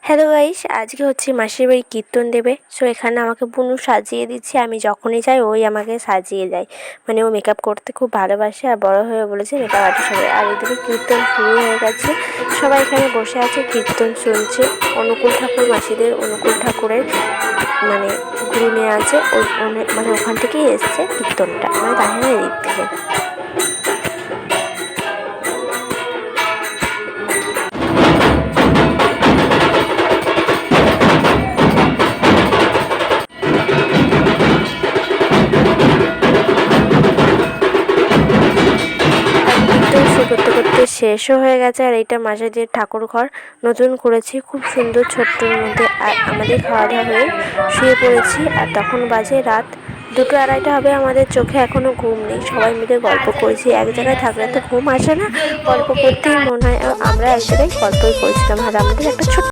Hello guys, আজকে হচ্ছে মাসির বাড়ি কীর্তন দেবে। সো এখানে আমাকে বুনু সাজিয়ে দিচ্ছে। আমি যখনই যাই ওই আমাকে সাজিয়ে দেয়। মানে ও মেকআপ করতে খুব ভালোবাসে আর বড় হয়ে বলেছে মেকআপ আর্টিস্ট হবে। আর এদিকে কীর্তন শুরু হয়ে গেছে, সবাই এখানে বসে আছে কীর্তন শুনছে। অনুকূল ঠাকুর, মাসিদের অনুকূল ঠাকুরের মানে গুরু নিয়ে আছে ওই মানে ওখান থেকেই এসছে কীর্তনটা, মানে তাহিনের দিক থেকে। কীর্তন শুরু করতে করতে শেষও হয়ে গেছে। আর এইটা মাসিদের ঠাকুর ঘর নতুন করেছি, খুব সুন্দর ছোট্টর মধ্যে। আর আমাদের খাওয়া দাওয়া হয়ে শুয়ে পড়েছি। আর তখন বাজে রাত 2-2:30 হবে। আমাদের চোখে এখনও ঘুম নেই, সবাই মিলে গল্প করেছি। এক জায়গায় থাকলে তো ঘুম আসে না, গল্প করতেই মনে হয়। আমরা এক জায়গায় গল্পই করছিলাম। আর আমাদের একটা ছোট্ট